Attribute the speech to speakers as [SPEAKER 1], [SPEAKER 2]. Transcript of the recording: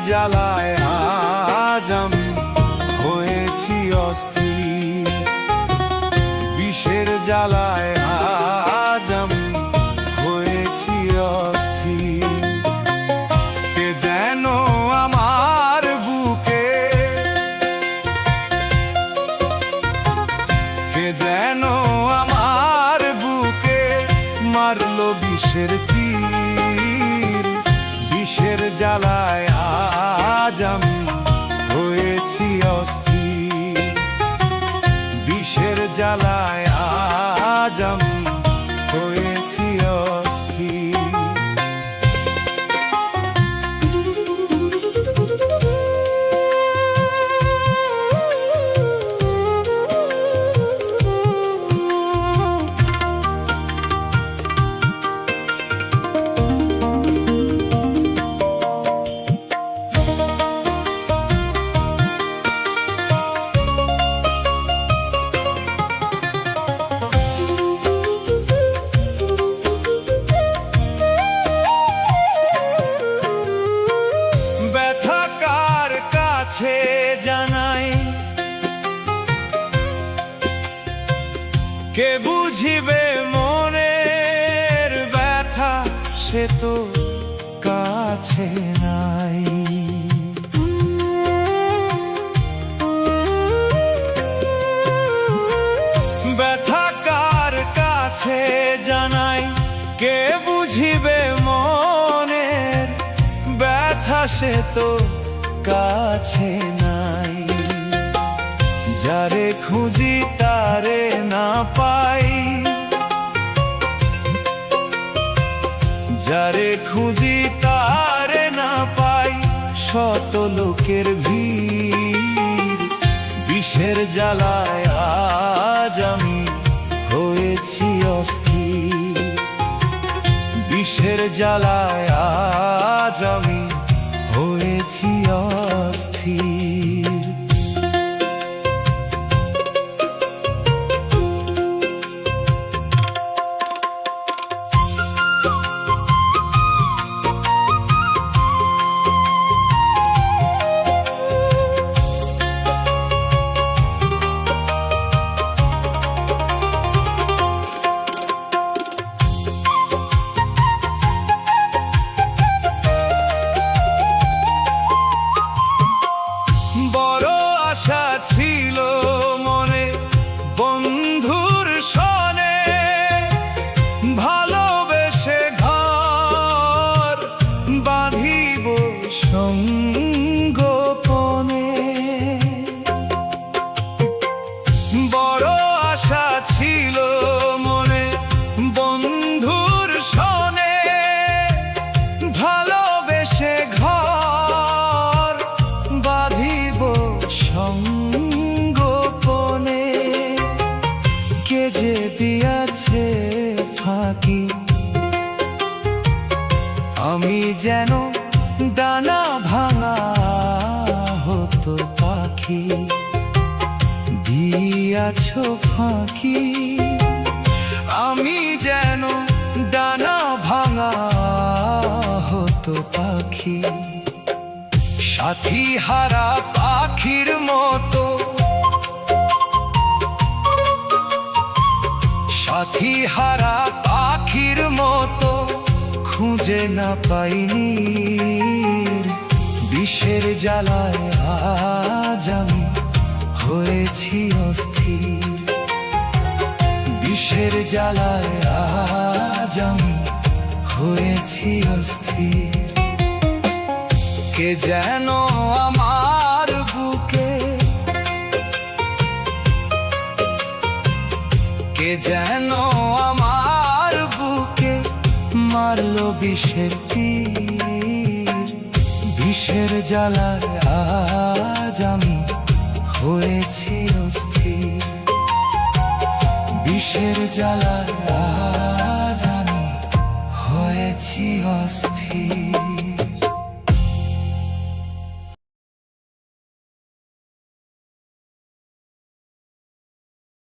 [SPEAKER 1] জ্বালায় আজ আমি হয়েছি অস্থির, বিষের জ্বালায় আজ আমি হয়েছি অস্থির। কে যেন আমার বুকে, কে যেন আমার বুকে মারলো বিষের তীর, বিষের জ্বালায় আজ আমি হয়েছি অস্থির, বিষের জ্বালায় আজ আমি হয়েছি অস্থির। জানাই কে বুঝিবে মনের ব্যথা, সে তো কাছে নাই। ব্যথা কার কাছে জানাই, কে বুঝিবে মনের ব্যথা, সে তো কাছে নাই। যারে খুঁজি তারে না পাই, যারে খুঁজি তারে না পাই, শত লোকের ভিড়, বিষের জ্বালায় আজ আমি হয়েছি অস্থির, বিষের জ্বালায় আজ আমি হয়েছি অস্থির। ছিল মনে বন্ধুর সনে, ভালোবেসে ঘর বাঁধিব সঙ্গোপনে। বড় আশা ছিল মনে বন্ধুর সনে, ভালোবেসে ঘর বাঁধিব সঙ্গোপনে। কে যে দিয়াছে ফাঁকি, আমি যেন ডানা ভাঙা হতো পাখি। দিয়াছ ফাঁকি, আমি যেন ডানা ভাঙা হতো পাখি। সাথী হারা পাখির মতো, সাথী হারা পাখির মতো খুঁজে না পাইনি। বিষের জ্বালায় আজ আমি হয়েছি অস্থির, বিষের জ্বালায় আজ আমি হয়েছি অস্থির। কে যেন আমার বুকে, কে যেন আমার বুকে মারলো বিষের তীর, বিষের জ্বালায় আজ আমি হয়েছি অস্থির, বিষের জ্বালায় আজ আমি হয়েছি অস্থির।